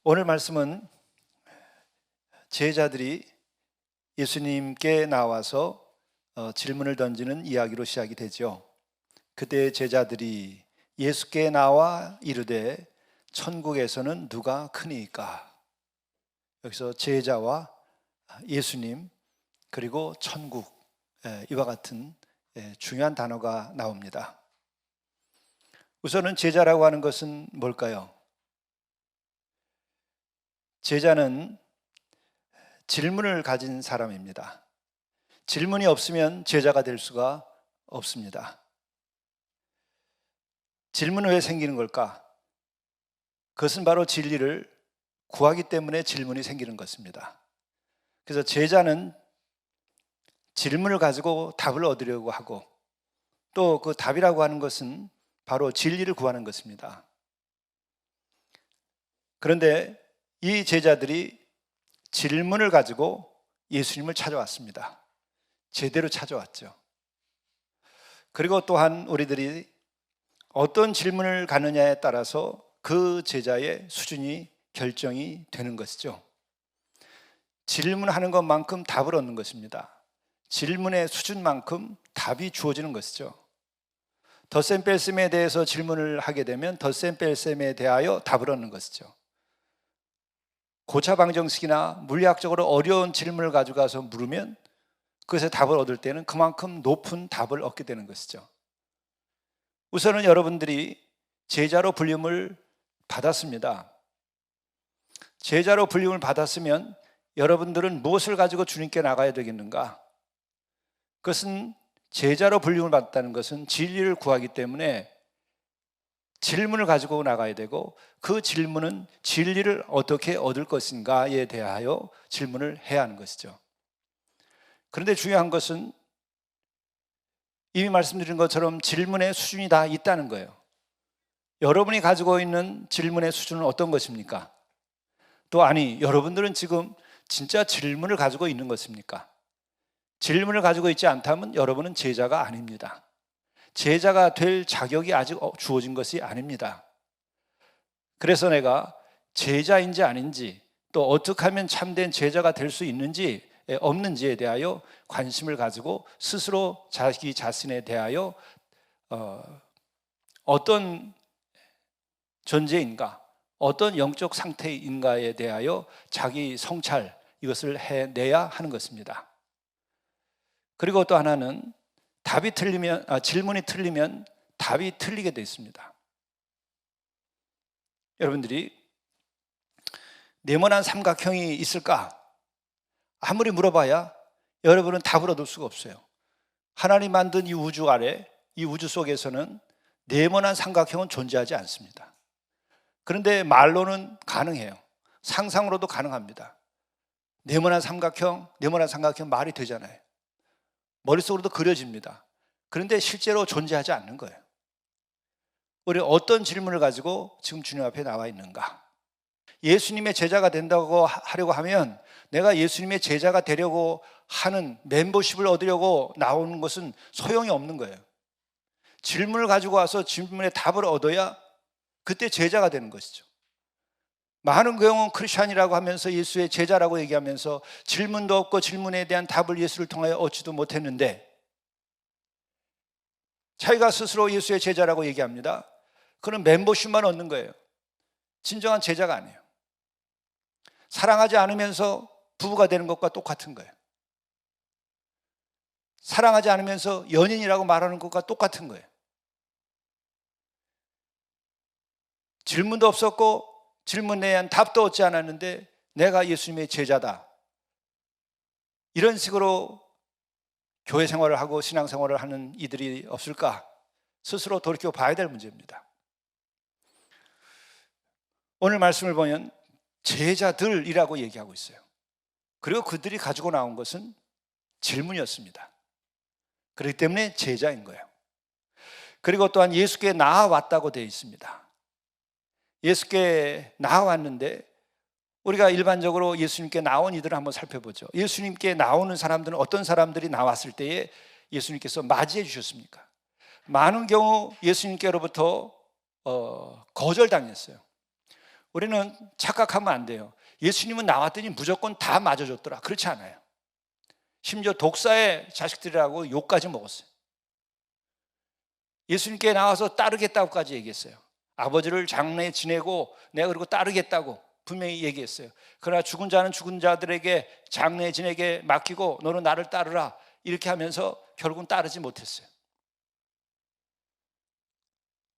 오늘 말씀은 제자들이 예수님께 나와서 질문을 던지는 이야기로 시작이 되죠. 그때 제자들이 예수께 나와 이르되 천국에서는 누가 크니까? 여기서 제자와 예수님 그리고 천국, 이와 같은 중요한 단어가 나옵니다. 우선은 제자라고 하는 것은 뭘까요? 제자는 질문을 가진 사람입니다. 질문이 없으면 제자가 될 수가 없습니다. 질문은 왜 생기는 걸까? 그것은 바로 진리를 구하기 때문에 질문이 생기는 것입니다. 그래서 제자는 질문을 가지고 답을 얻으려고 하고, 또 그 답이라고 하는 것은 바로 진리를 구하는 것입니다. 그런데 이 제자들이 질문을 가지고 예수님을 찾아왔습니다. 제대로 찾아왔죠. 그리고 또한 우리들이 어떤 질문을 가느냐에 따라서 그 제자의 수준이 결정이 되는 것이죠. 질문하는 것만큼 답을 얻는 것입니다. 질문의 수준만큼 답이 주어지는 것이죠. 덧셈 뺄셈에 대해서 질문을 하게 되면 덧셈 뺄셈에 대하여 답을 얻는 것이죠. 고차 방정식이나 물리학적으로 어려운 질문을 가져가서 물으면 그것에 답을 얻을 때는 그만큼 높은 답을 얻게 되는 것이죠. 우선은 여러분들이 제자로 불림을 받았습니다. 제자로 불림을 받았으면 여러분들은 무엇을 가지고 주님께 나가야 되겠는가? 그것은 제자로 불림을 받았다는 것은 진리를 구하기 때문에 질문을 가지고 나가야 되고, 그 질문은 진리를 어떻게 얻을 것인가에 대하여 질문을 해야 하는 것이죠. 그런데 중요한 것은 이미 말씀드린 것처럼 질문의 수준이 다 있다는 거예요. 여러분이 가지고 있는 질문의 수준은 어떤 것입니까? 또 아니, 여러분들은 지금 진짜 질문을 가지고 있는 것입니까? 질문을 가지고 있지 않다면 여러분은 제자가 아닙니다. 제자가 될 자격이 아직 주어진 것이 아닙니다. 그래서 내가 제자인지 아닌지, 또 어떻게 하면 참된 제자가 될 수 있는지 없는지에 대하여 관심을 가지고 스스로 자기 자신에 대하여 어떤 존재인가, 어떤 영적 상태인가에 대하여 자기 성찰, 이것을 해내야 하는 것입니다. 그리고 또 하나는 질문이 틀리면 답이 틀리게 되어 있습니다. 여러분들이 네모난 삼각형이 있을까? 아무리 물어봐야 여러분은 답을 얻을 수가 없어요. 하나님 만든 이 우주 아래, 이 우주 속에서는 네모난 삼각형은 존재하지 않습니다. 그런데 말로는 가능해요. 상상으로도 가능합니다. 네모난 삼각형 말이 되잖아요. 머릿속으로도 그려집니다. 그런데 실제로 존재하지 않는 거예요. 우리 어떤 질문을 가지고 지금 주님 앞에 나와 있는가? 예수님의 제자가 된다고 하려고 하면, 내가 예수님의 제자가 되려고 하는 멤버십을 얻으려고 나오는 것은 소용이 없는 거예요. 질문을 가지고 와서 질문에 답을 얻어야 그때 제자가 되는 것이죠. 많은 경우 크리스찬이라고 하면서 예수의 제자라고 얘기하면서 질문도 없고 질문에 대한 답을 예수를 통하여 얻지도 못했는데, 자기가 스스로 예수의 제자라고 얘기합니다. 그는 멤버십만 얻는 거예요. 진정한 제자가 아니에요. 사랑하지 않으면서 부부가 되는 것과 똑같은 거예요. 사랑하지 않으면서 연인이라고 말하는 것과 똑같은 거예요. 질문도 없었고 질문에 대한 답도 얻지 않았는데 내가 예수님의 제자다, 이런 식으로 교회 생활을 하고 신앙 생활을 하는 이들이 없을까? 스스로 돌이켜 봐야 될 문제입니다. 오늘 말씀을 보면 제자들이라고 얘기하고 있어요. 그리고 그들이 가지고 나온 것은 질문이었습니다. 그렇기 때문에 제자인 거예요. 그리고 또한 예수께 나아왔다고 되어 있습니다. 예수께 나아왔는데, 우리가 일반적으로 예수님께 나온 이들을 한번 살펴보죠. 예수님께 나오는 사람들은 어떤 사람들이 나왔을 때에 예수님께서 맞이해 주셨습니까? 많은 경우 예수님께로부터 거절당했어요. 우리는 착각하면 안 돼요. 예수님은 나왔더니 무조건 다 맞아줬더라. 그렇지 않아요. 심지어 독사의 자식들이라고 욕까지 먹었어요. 예수님께 나와서 따르겠다고까지 얘기했어요. 아버지를 장래에 지내고 내가 그리고 따르겠다고 분명히 얘기했어요. 그러나 죽은 자는 죽은 자들에게 장래에 지내게 맡기고 너는 나를 따르라 이렇게 하면서 결국은 따르지 못했어요.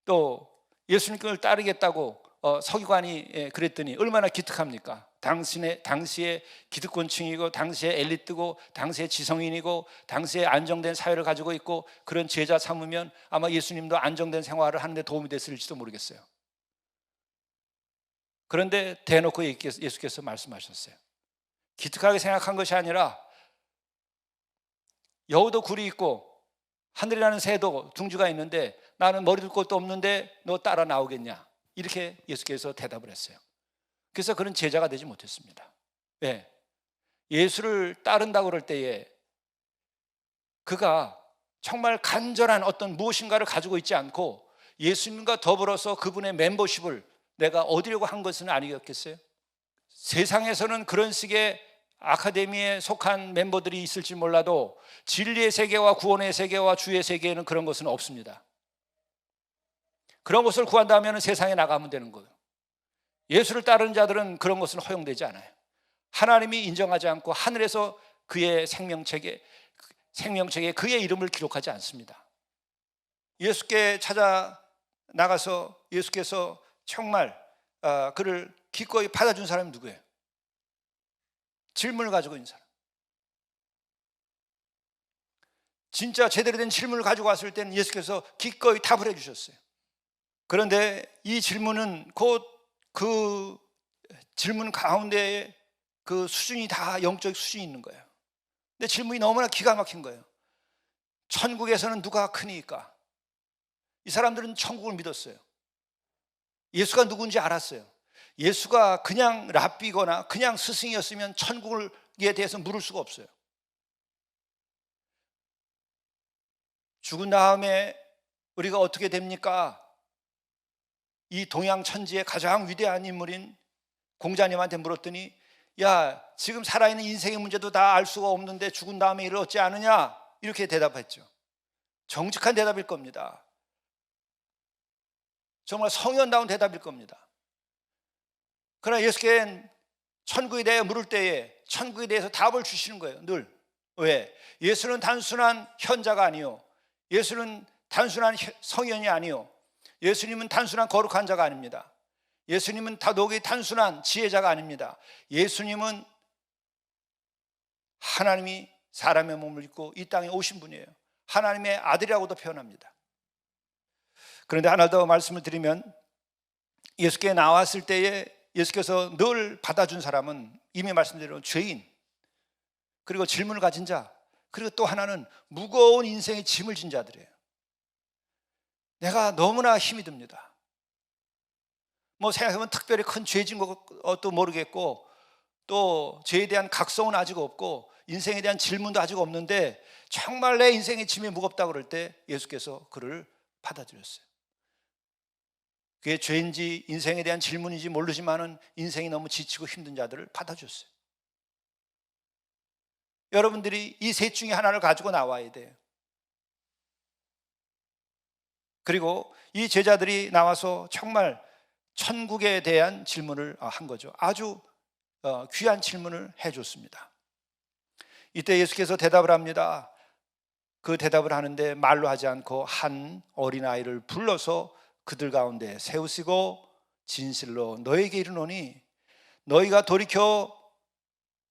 또 예수님을 따르겠다고 서기관이 그랬더니 얼마나 기특합니까? 당시에 기득권층이고 당시에 엘리트고 당시에 지성인이고 당시에 안정된 사회를 가지고 있고 그런 제자 삼으면 아마 예수님도 안정된 생활을 하는 데 도움이 됐을지도 모르겠어요. 그런데 대놓고 예수께서 말씀하셨어요. 기특하게 생각한 것이 아니라 여우도 굴이 있고 하늘이라는 새도 둥지가 있는데 나는 머리 둘 곳도 없는데 너 따라 나오겠냐? 이렇게 예수께서 대답을 했어요. 그래서 그런 제자가 되지 못했습니다. 왜? 예수를 따른다고 그럴 때에 그가 정말 간절한 어떤 무엇인가를 가지고 있지 않고 예수님과 더불어서 그분의 멤버십을 내가 얻으려고 한 것은 아니겠겠어요? 세상에서는 그런 식의 아카데미에 속한 멤버들이 있을지 몰라도 진리의 세계와 구원의 세계와 주의 세계에는 그런 것은 없습니다. 그런 것을 구한다면 세상에 나가면 되는 거예요. 예수를 따르는 자들은 그런 것은 허용되지 않아요. 하나님이 인정하지 않고 하늘에서 그의 생명책에 그의 이름을 기록하지 않습니다. 예수께 찾아 나가서 예수께서 정말 그를 기꺼이 받아준 사람이 누구예요? 질문을 가지고 있는 사람. 진짜 제대로 된 질문을 가지고 왔을 때는 예수께서 기꺼이 답을 해주셨어요. 그런데 이 질문은 곧 그 질문 가운데에 그 수준이 다 영적 수준이 있는 거예요. 근데 질문이 너무나 기가 막힌 거예요. 천국에서는 누가 크니까? 이 사람들은 천국을 믿었어요. 예수가 누군지 알았어요. 예수가 그냥 랍비거나 그냥 스승이었으면 천국에 대해서 물을 수가 없어요. 죽은 다음에 우리가 어떻게 됩니까? 이 동양 천지의 가장 위대한 인물인 공자님한테 물었더니 야, 지금 살아있는 인생의 문제도 다 알 수가 없는데 죽은 다음에 일을 얻지 않으냐? 이렇게 대답했죠. 정직한 대답일 겁니다. 정말 성현다운 대답일 겁니다. 그러나 예수께는 천국에 대해 물을 때에 천국에 대해서 답을 주시는 거예요. 늘. 왜? 예수는 단순한 현자가 아니요, 예수는 단순한 성현이 아니요, 예수님은 단순한 거룩한 자가 아닙니다. 예수님은 다독이 단순한 지혜자가 아닙니다. 예수님은 하나님이 사람의 몸을 입고 이 땅에 오신 분이에요. 하나님의 아들이라고도 표현합니다. 그런데 하나 더 말씀을 드리면 예수께 나왔을 때에 예수께서 늘 받아준 사람은 이미 말씀드린 죄인, 그리고 질문을 가진 자, 그리고 또 하나는 무거운 인생의 짐을 진 자들이에요. 내가 너무나 힘이 듭니다. 뭐 생각해보면 특별히 큰 죄진 것도 모르겠고 또 죄에 대한 각성은 아직 없고 인생에 대한 질문도 아직 없는데 정말 내 인생의 짐이 무겁다고 그럴 때 예수께서 그를 받아들였어요. 그게 죄인지 인생에 대한 질문인지 모르지만은 인생이 너무 지치고 힘든 자들을 받아줬어요. 여러분들이 이 셋 중에 하나를 가지고 나와야 돼요. 그리고 이 제자들이 나와서 정말 천국에 대한 질문을 한 거죠. 아주 귀한 질문을 해줬습니다. 이때 예수께서 대답을 합니다. 그 대답을 하는데 말로 하지 않고 한 어린아이를 불러서 그들 가운데 세우시고 진실로 너에게 이르노니 너희가 돌이켜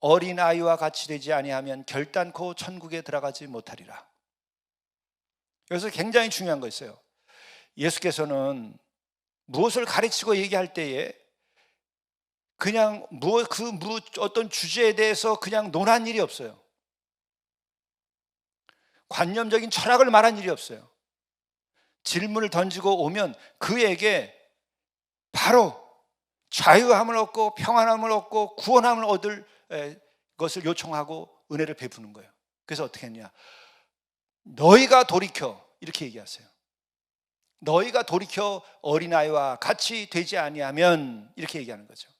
어린아이와 같이 되지 아니하면 결단코 천국에 들어가지 못하리라. 여기서 굉장히 중요한 거 있어요. 예수께서는 무엇을 가르치고 얘기할 때에 그냥 어떤 주제에 대해서 그냥 논한 일이 없어요. 관념적인 철학을 말한 일이 없어요. 질문을 던지고 오면 그에게 바로 자유함을 얻고 평안함을 얻고 구원함을 얻을 것을 요청하고 은혜를 베푸는 거예요. 그래서 어떻게 했냐? 너희가 돌이켜 이렇게 얘기하세요. 너희가 돌이켜 어린아이와 같이 되지 아니하면, 이렇게 얘기하는 거죠.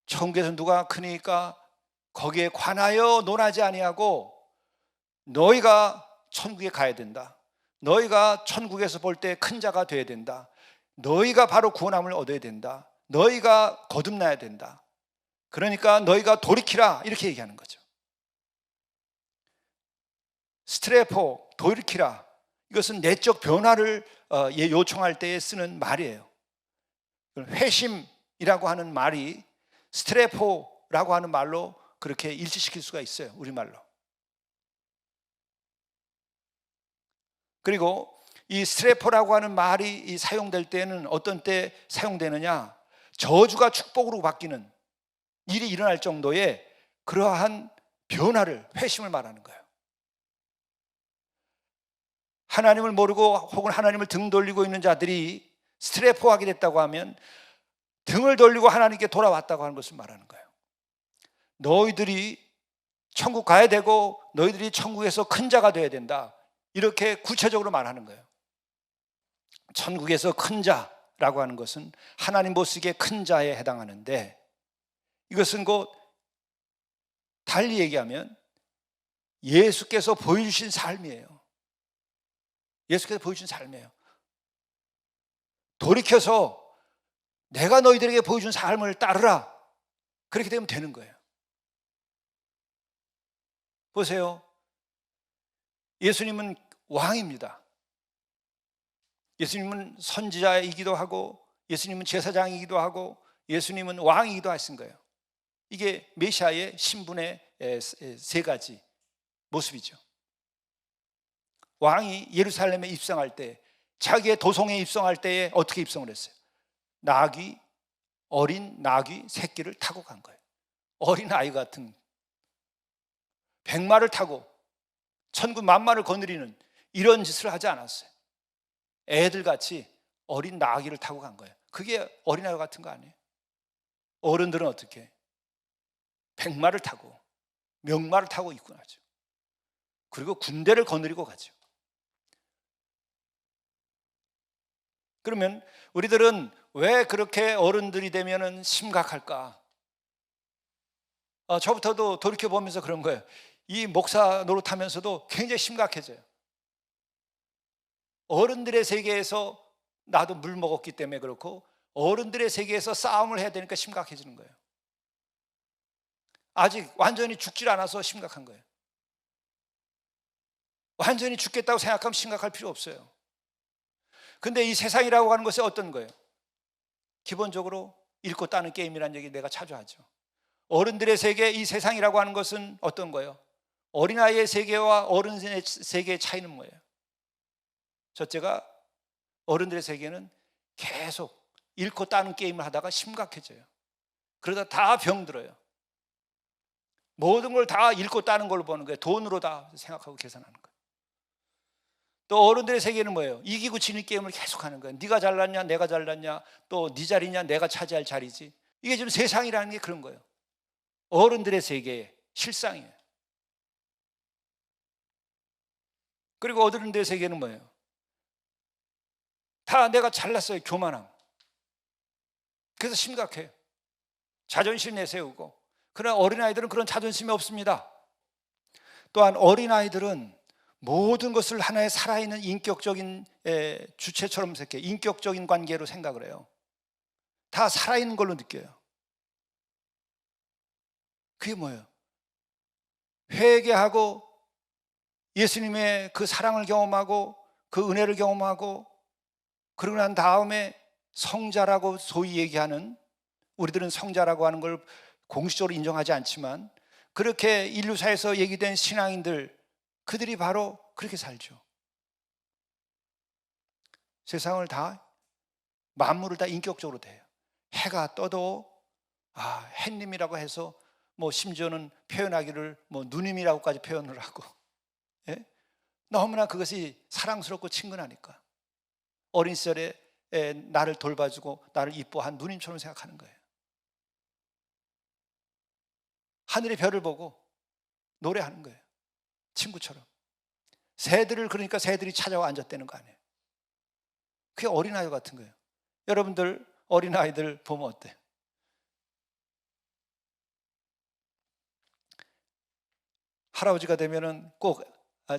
천국에서 누가 크니까 거기에 관하여 논하지 아니하고 너희가 천국에 가야 된다. 너희가 천국에서 볼 때 큰 자가 되어야 된다. 너희가 바로 구원함을 얻어야 된다. 너희가 거듭나야 된다. 그러니까 너희가 돌이키라, 이렇게 얘기하는 거죠. 스트레포, 돌이키라, 이것은 내적 변화를 요청할 때에 쓰는 말이에요. 회심이라고 하는 말이 스트레포라고 하는 말로 그렇게 일치시킬 수가 있어요, 우리말로. 그리고 이 스트레포라고 하는 말이 사용될 때는 어떤 때 사용되느냐, 저주가 축복으로 바뀌는 일이 일어날 정도의 그러한 변화를, 회심을 말하는 거예요. 하나님을 모르고 혹은 하나님을 등 돌리고 있는 자들이 스트레포하게 됐다고 하면 등을 돌리고 하나님께 돌아왔다고 하는 것을 말하는 거예요. 너희들이 천국 가야 되고 너희들이 천국에서 큰 자가 되어야 된다, 이렇게 구체적으로 말하는 거예요. 천국에서 큰 자라고 하는 것은 하나님 보시기에 큰 자에 해당하는데, 이것은 곧 달리 얘기하면 예수께서 보여주신 삶이에요. 예수께서 보여주신 삶이에요. 돌이켜서 내가 너희들에게 보여준 삶을 따르라, 그렇게 되면 되는 거예요. 보세요. 예수님은 왕입니다. 예수님은 선지자이기도 하고 예수님은 제사장이기도 하고 예수님은 왕이기도 하신 거예요. 이게 메시아의 신분의 세 가지 모습이죠. 왕이 예루살렘에 입성할 때, 자기의 도성에 입성할 때에 어떻게 입성을 했어요? 어린 나귀 새끼를 타고 간 거예요. 어린 아이 같은 백마를 타고 천군 만마를 거느리는 이런 짓을 하지 않았어요. 애들같이 어린 나귀를 타고 간 거예요. 그게 어린아이 같은 거 아니에요? 어른들은 어떻게 해요? 백마를 타고 명마를 타고 입군하죠. 그리고 군대를 거느리고 가죠. 그러면 우리들은 왜 그렇게 어른들이 되면 심각할까? 저부터도 돌이켜보면서 그런 거예요. 이 목사 노릇하면서도 굉장히 심각해져요. 어른들의 세계에서 나도 물 먹었기 때문에 그렇고, 어른들의 세계에서 싸움을 해야 되니까 심각해지는 거예요. 아직 완전히 죽질 않아서 심각한 거예요. 완전히 죽겠다고 생각하면 심각할 필요 없어요. 근데 이 세상이라고 하는 것이 어떤 거예요? 기본적으로 읽고 따는 게임이라는 얘기 내가 자주 하죠. 어른들의 세계, 이 세상이라고 하는 것은 어떤 거예요? 어린아이의 세계와 어른의 세계의 차이는 뭐예요? 첫째가, 어른들의 세계는 계속 읽고 따는 게임을 하다가 심각해져요. 그러다 다 병들어요. 모든 걸 다 읽고 따는 걸로 보는 거예요. 돈으로 다 생각하고 계산하는 거예요. 또 어른들의 세계는 뭐예요? 이기고 지는 게임을 계속 하는 거예요. 네가 잘났냐, 내가 잘났냐, 또 네 자리냐, 내가 차지할 자리지. 이게 지금 세상이라는 게 그런 거예요. 어른들의 세계의 실상이에요. 그리고 어른들의 세계는 뭐예요? 다 내가 잘났어요. 교만함. 그래서 심각해요. 자존심 내세우고. 그러나 어린아이들은 그런 자존심이 없습니다. 또한 어린아이들은 모든 것을 하나의 살아있는 인격적인 주체처럼 생각해요. 인격적인 관계로 생각을 해요. 다 살아있는 걸로 느껴요. 그게 뭐예요? 회개하고 예수님의 그 사랑을 경험하고 그 은혜를 경험하고, 그러고 난 다음에 성자라고 소위 얘기하는, 우리들은 성자라고 하는 걸 공식적으로 인정하지 않지만 그렇게 인류사에서 얘기된 신앙인들, 그들이 바로 그렇게 살죠. 세상을 다, 만물을 다 인격적으로 대해요. 해가 떠도 햇님이라고 해서 심지어는 표현하기를 누님이라고까지 표현을 하고, 예? 너무나 그것이 사랑스럽고 친근하니까 어린 시절에 나를 돌봐주고 나를 이뻐한 누님처럼 생각하는 거예요. 하늘의 별을 보고 노래하는 거예요. 친구처럼. 새들을, 그러니까 새들이 찾아와 앉았다는 거 아니에요. 그게 어린아이 같은 거예요. 여러분들 어린아이들 보면 어때요? 할아버지가 되면은 꼭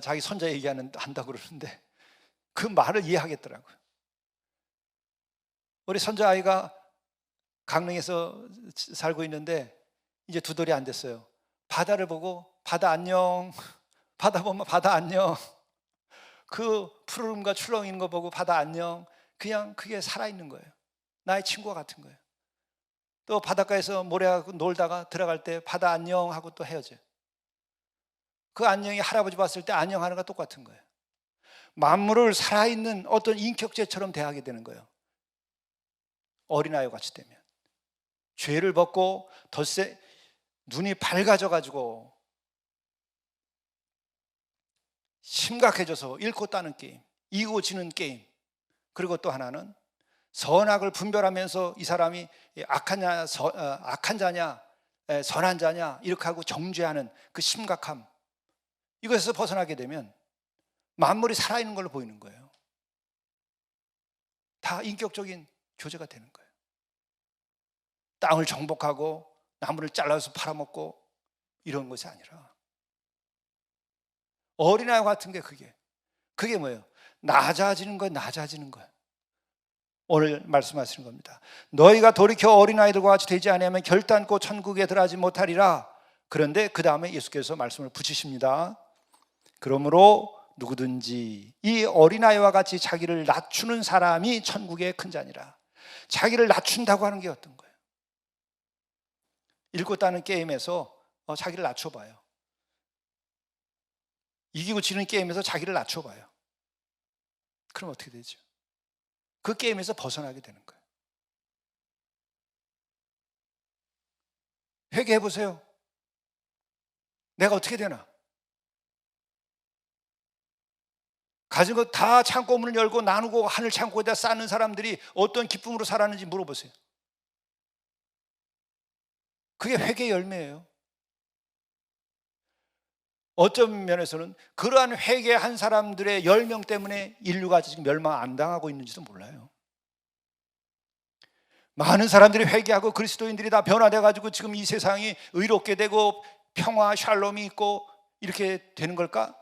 자기 손자 한다고 그러는데 그 말을 이해하겠더라고요. 우리 손자아이가 강릉에서 살고 있는데 이제 두 돌이 안 됐어요. 바다를 보고 바다 안녕, 바다 보면 바다 안녕, 그 푸르름과 출렁이는 거 보고 바다 안녕, 그냥 그게 살아있는 거예요. 나의 친구와 같은 거예요. 또 바닷가에서 모래하고 놀다가 들어갈 때 바다 안녕 하고 또 헤어져요. 그 안녕이 할아버지 봤을 때 안녕하는 거 똑같은 거예요. 만물을 살아있는 어떤 인격체처럼 대하게 되는 거예요. 어린아이와 같이 되면 죄를 벗고 덧새 눈이 밝아져 가지고 심각해져서 잃고 따는 게임, 이기고 지는 게임, 그리고 또 하나는 선악을 분별하면서 이 사람이 악한 자냐 선한 자냐 이렇게 하고 정죄하는 그 심각함, 이것에서 벗어나게 되면 만물이 살아있는 걸로 보이는 거예요. 다 인격적인 교제가 되는 거예요. 땅을 정복하고 나무를 잘라서 팔아먹고 이런 것이 아니라 어린아이 같은 게 그게 뭐예요? 낮아지는 거예요. 낮아지는 거예요. 오늘 말씀하시는 겁니다. 너희가 돌이켜 어린아이들과 같이 되지 아니하면 결단코 천국에 들어가지 못하리라. 그런데 그 다음에 예수께서 말씀을 붙이십니다. 그러므로 누구든지 이 어린아이와 같이 자기를 낮추는 사람이 천국의 큰 자니라. 자기를 낮춘다고 하는 게 어떤 거예요? 읽고 따는 게임에서 자기를 낮춰봐요. 이기고 지는 게임에서 자기를 낮춰봐요. 그럼 어떻게 되죠? 그 게임에서 벗어나게 되는 거예요. 회개해 보세요. 내가 어떻게 되나? 가진 거 다 창고 문을 열고 나누고 하늘 창고에다 쌓는 사람들이 어떤 기쁨으로 살았는지 물어보세요. 그게 회개의 열매예요. 어떤 면에서는 그러한 회개한 사람들의 열명 때문에 인류가 지금 멸망 안 당하고 있는지도 몰라요. 많은 사람들이 회개하고 그리스도인들이 다 변화돼 가지고 지금 이 세상이 의롭게 되고 평화 샬롬이 있고 이렇게 되는 걸까?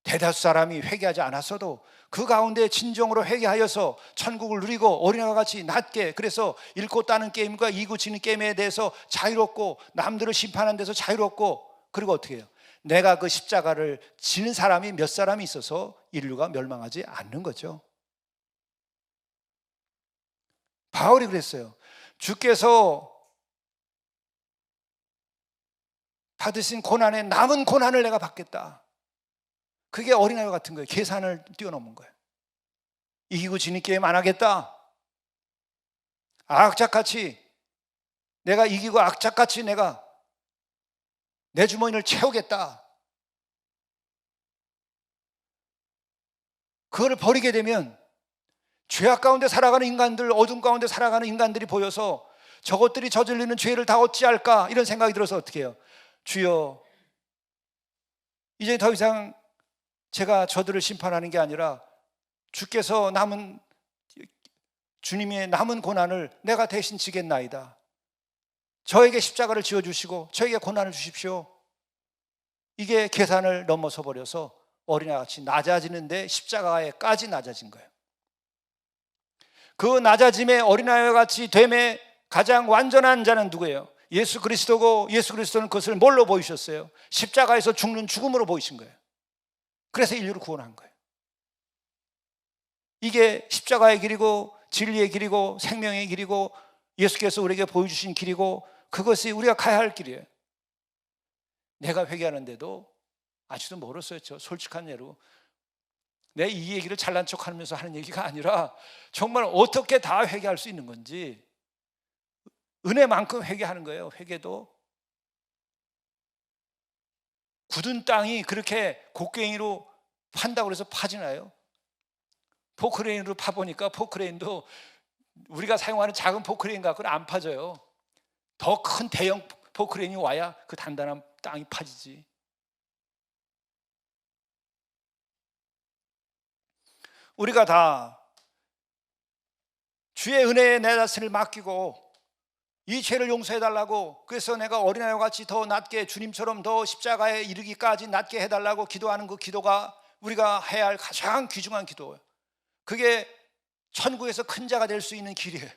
대다수 사람이 회개하지 않았어도 그 가운데 진정으로 회개하여서 천국을 누리고 어린아이와 같이 낮게, 그래서 읽고 따는 게임과 이기고 지는 게임에 대해서 자유롭고 남들을 심판하는 데서 자유롭고, 그리고 어떻게 해요? 내가 그 십자가를 지는 사람이 몇 사람이 있어서 인류가 멸망하지 않는 거죠. 바울이 그랬어요. 주께서 받으신 고난에 남은 고난을 내가 받겠다. 그게 어린아이 같은 거예요. 계산을 뛰어넘은 거예요. 이기고 지는 게임 안 하겠다. 악착같이 내가 이기고 악착같이 내가 내 주머니를 채우겠다. 그거를 버리게 되면 죄악 가운데 살아가는 인간들, 어둠 가운데 살아가는 인간들이 보여서 저것들이 저질리는 죄를 다 어찌할까 이런 생각이 들어서 어떻게 해요? 주여, 이제 더 이상 제가 저들을 심판하는 게 아니라 주께서 주님의 남은 고난을 내가 대신 지겠나이다. 저에게 십자가를 지어주시고 저에게 고난을 주십시오. 이게 계산을 넘어서 버려서 어린아이같이 낮아지는데 십자가에까지 낮아진 거예요. 그 낮아짐의 어린아이와 같이 됨의 가장 완전한 자는 누구예요? 예수 그리스도고, 예수 그리스도는 그것을 뭘로 보이셨어요? 십자가에서 죽는 죽음으로 보이신 거예요. 그래서 인류를 구원한 거예요. 이게 십자가의 길이고 진리의 길이고 생명의 길이고 예수께서 우리에게 보여주신 길이고, 그것이 우리가 가야 할 길이에요. 내가 회개하는데도 아직도 멀었어요. 저 솔직한 예로 내 이 얘기를 잘난 척하면서 하는 얘기가 아니라 정말 어떻게 다 회개할 수 있는 건지, 은혜만큼 회개하는 거예요. 회개도 굳은 땅이 그렇게 곡괭이로 판다고 해서 파지나요? 포크레인으로 파보니까 포크레인도 우리가 사용하는 작은 포크레인 갖고는 안 파져요. 더 큰 대형 포크레인이 와야 그 단단한 땅이 파지지. 우리가 다 주의 은혜에 내 자신을 맡기고 이 죄를 용서해달라고, 그래서 내가 어린아이와 같이 더 낮게 주님처럼 더 십자가에 이르기까지 낮게 해달라고 기도하는 그 기도가 우리가 해야 할 가장 귀중한 기도예요. 그게 천국에서 큰 자가 될 수 있는 길이에요.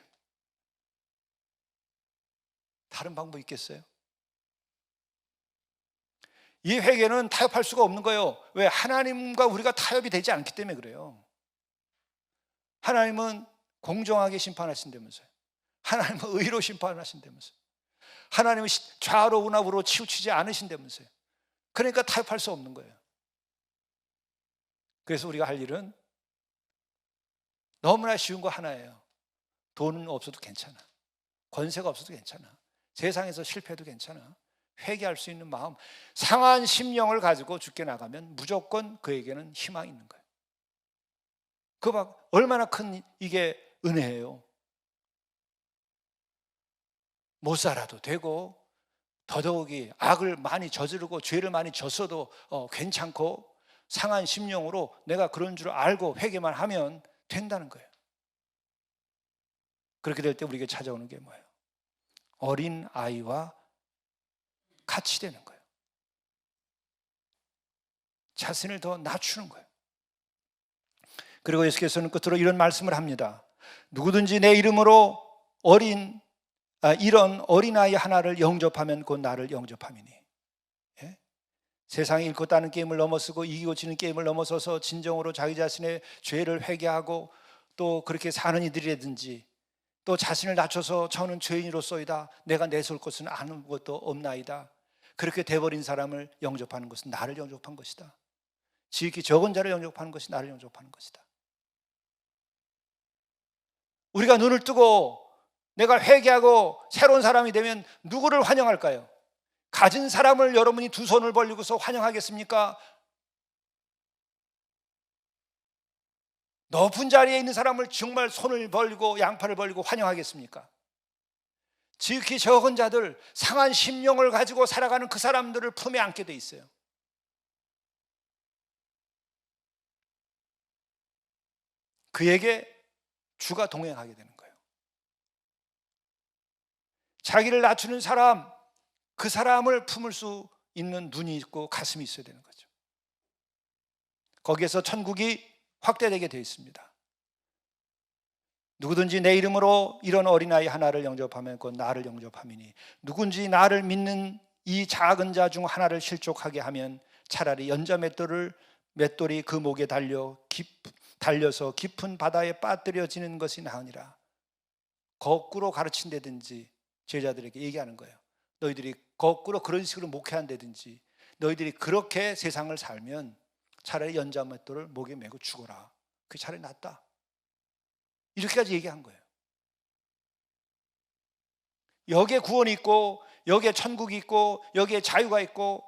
다른 방법 있겠어요? 이 회개는 타협할 수가 없는 거예요. 왜? 하나님과 우리가 타협이 되지 않기 때문에 그래요. 하나님은 공정하게 심판하신다면서요. 하나님은 의로 심판하신다면서요. 하나님은 좌로 우나우로 치우치지 않으신다면서요. 그러니까 타협할 수 없는 거예요. 그래서 우리가 할 일은 너무나 쉬운 거 하나예요. 돈은 없어도 괜찮아. 권세가 없어도 괜찮아. 세상에서 실패해도 괜찮아. 회개할 수 있는 마음, 상한 심령을 가지고 죽게 나가면 무조건 그에게는 희망이 있는 거예요. 그 막 얼마나 큰 이게 은혜예요. 못 살아도 되고, 더더욱이 악을 많이 저지르고 죄를 많이 졌어도 괜찮고, 상한 심령으로 내가 그런 줄 알고 회개만 하면 된다는 거예요. 그렇게 될 때 우리에게 찾아오는 게 뭐예요? 어린 아이와 같이 되는 거예요. 자신을 더 낮추는 거예요. 그리고 예수께서는 끝으로 이런 말씀을 합니다. 누구든지 내 이름으로 이런 어린아이 하나를 영접하면 곧 나를 영접함이니. 예? 세상에 잃고 따는 게임을 넘어서고 이기고 지는 게임을 넘어서서 진정으로 자기 자신의 죄를 회개하고 또 그렇게 사는 이들이라든지, 또 자신을 낮춰서 저는 죄인으로서이다, 내가 내세울 것은 아무것도 없나이다, 그렇게 돼버린 사람을 영접하는 것은 나를 영접한 것이다. 지극히 적은 자를 영접하는 것이 나를 영접하는 것이다. 우리가 눈을 뜨고 내가 회개하고 새로운 사람이 되면 누구를 환영할까요? 가진 사람을 여러분이 두 손을 벌리고서 환영하겠습니까? 높은 자리에 있는 사람을 정말 손을 벌리고 양팔을 벌리고 환영하겠습니까? 지극히 적은 자들, 상한 심령을 가지고 살아가는 그 사람들을 품에 안게 돼 있어요. 그에게 주가 동행하게 되는 거예요. 자기를 낮추는 사람, 그 사람을 품을 수 있는 눈이 있고 가슴이 있어야 되는 거죠. 거기에서 천국이 확대되게 되어 있습니다. 누구든지 내 이름으로 이런 어린아이 하나를 영접하면 곧 나를 영접함이니, 누군지 나를 믿는 이 작은 자 중 하나를 실족하게 하면 차라리 연자 맷돌이 그 목에 달려서 깊은 바다에 빠뜨려지는 것이 나으니라. 거꾸로 가르친다든지 제자들에게 얘기하는 거예요. 너희들이 거꾸로 그런 식으로 목회한다든지, 너희들이 그렇게 세상을 살면 차라리 연자 맷돌을 목에 메고 죽어라. 그게 차라리 낫다. 이렇게까지 얘기한 거예요. 여기에 구원이 있고, 여기에 천국이 있고, 여기에 자유가 있고,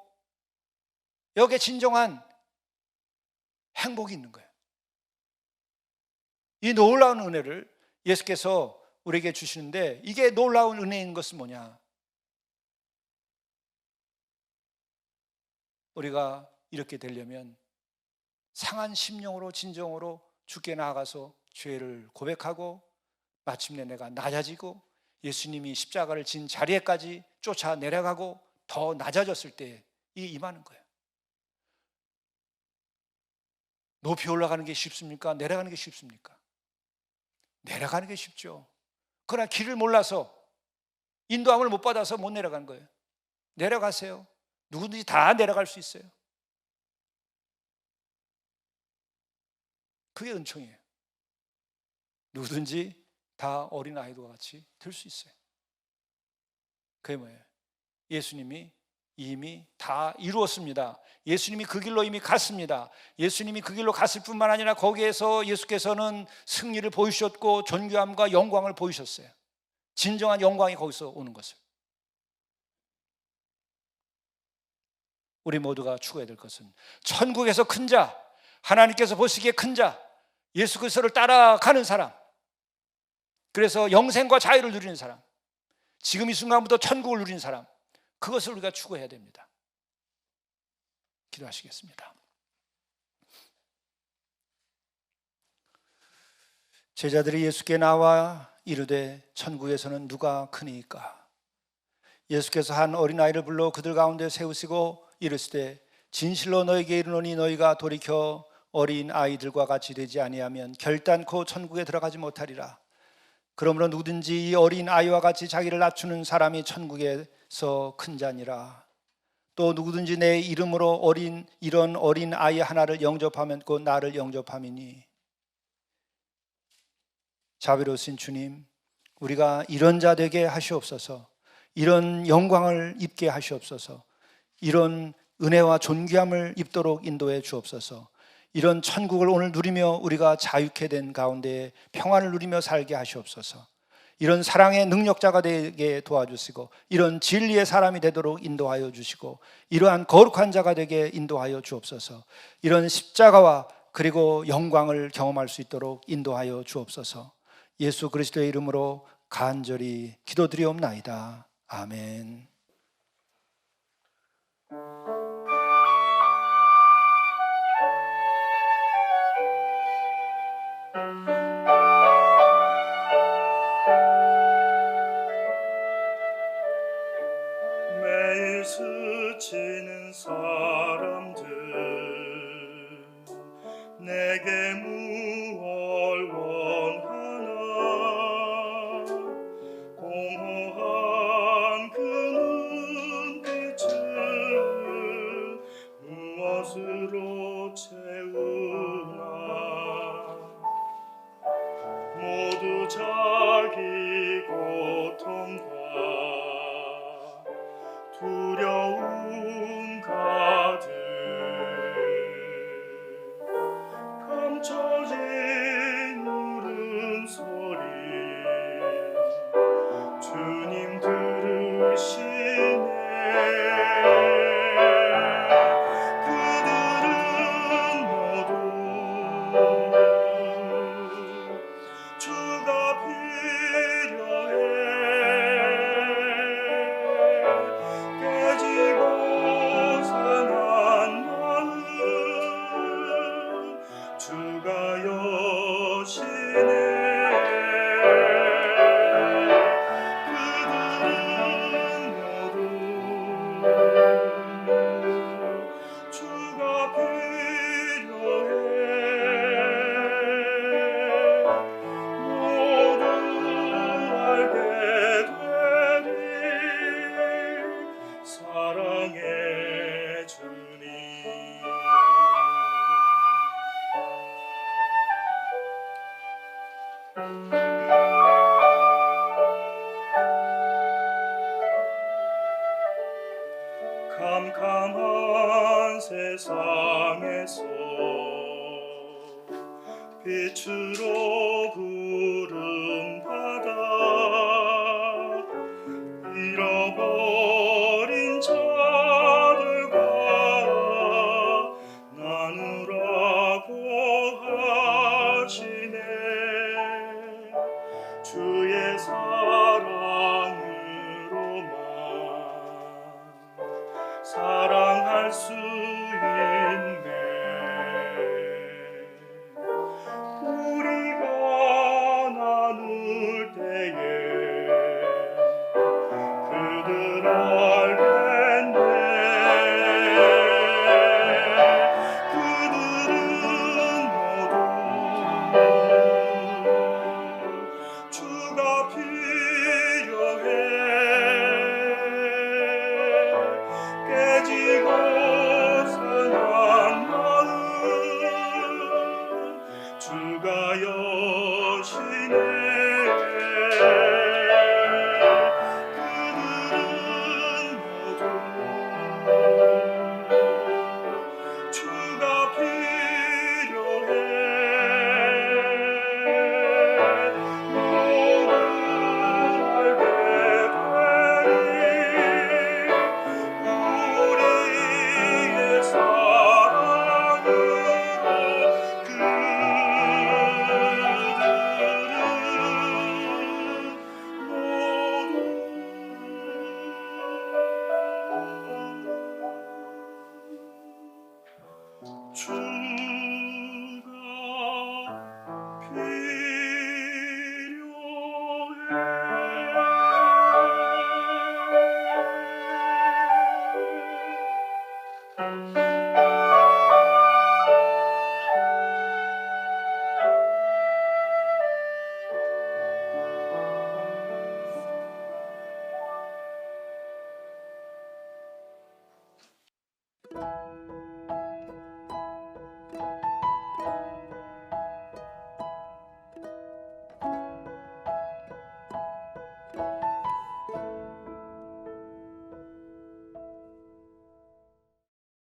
여기에 진정한 행복이 있는 거예요. 이 놀라운 은혜를 예수께서 우리에게 주시는데, 이게 놀라운 은혜인 것은 뭐냐? 우리가 이렇게 되려면 상한 심령으로 진정으로 주께 나아가서 죄를 고백하고, 마침내 내가 낮아지고 예수님이 십자가를 진 자리에까지 쫓아 내려가고 더 낮아졌을 때 이 임하는 거예요. 높이 올라가는 게 쉽습니까? 내려가는 게 쉽습니까? 내려가는 게 쉽죠. 그러나 길을 몰라서, 인도함을 못 받아서 못 내려간 거예요. 내려가세요. 누구든지 다 내려갈 수 있어요. 그게 은총이에요. 누구든지 다 어린아이들과 같이 될 수 있어요. 그게 뭐예요? 예수님이 이미 다 이루었습니다. 예수님이 그 길로 이미 갔습니다. 예수님이 그 길로 갔을 뿐만 아니라 거기에서 예수께서는 승리를 보이셨고 존귀함과 영광을 보이셨어요. 진정한 영광이 거기서 오는 것을. 우리 모두가 추구해야 될 것은 천국에서 큰 자, 하나님께서 보시기에 큰 자, 예수 그리스도를 따라가는 사람, 그래서 영생과 자유를 누리는 사람, 지금 이 순간부터 천국을 누리는 사람, 그것을 우리가 추구해야 됩니다. 기도하시겠습니다. 제자들이 예수께 나와 이르되 천국에서는 누가 크니까? 예수께서 한 어린아이를 불러 그들 가운데 세우시고 이르시되 진실로 너에게 이르노니 너희가 돌이켜 어린 아이들과 같이 되지 아니하면 결단코 천국에 들어가지 못하리라. 그러므로 누구든지 이 어린 아이와 같이 자기를 낮추는 사람이 천국에서 큰 자니라. 또 누구든지 내 이름으로 이런 어린 아이 하나를 영접하면 곧 나를 영접함이니. 자비로우신 주님, 우리가 이런 자 되게 하시옵소서. 이런 영광을 입게 하시옵소서. 이런 은혜와 존귀함을 입도록 인도해 주옵소서. 이런 천국을 오늘 누리며 우리가 자유케 된 가운데 평안을 누리며 살게 하시옵소서. 이런 사랑의 능력자가 되게 도와주시고 이런 진리의 사람이 되도록 인도하여 주시고 이러한 거룩한 자가 되게 인도하여 주옵소서. 이런 십자가와 그리고 영광을 경험할 수 있도록 인도하여 주옵소서. 예수 그리스도의 이름으로 간절히 기도드리옵나이다. 아멘. 매일 스치는 사람들 내게 무얼 원하나 공허한 그 눈빛을 무엇으로 채우나 모두 자기 고통과 두려움 가득 감춰진 울음소리 주님 들으시네. 그들은 모두 주가 필요해. 깨지고 상한 마음 주가 여시네. 그들은 모두 주가 필요해. 모두 알게 되리 사랑의 주님. 캄캄한 세상에서 빛으로 부름받아 잃어버린 자들과 나누라고 하시네. 주의 사랑으로만 사랑할 수 있네. 우리가 나눌 때에 그들 알겠네. 그들은 모두 주가 필요해. 깨지고 상한 마음 주가 여시네. 그들은 모두 주가 필요해. 모두 알게 되리 우리의 사랑으로 그들은 모두 주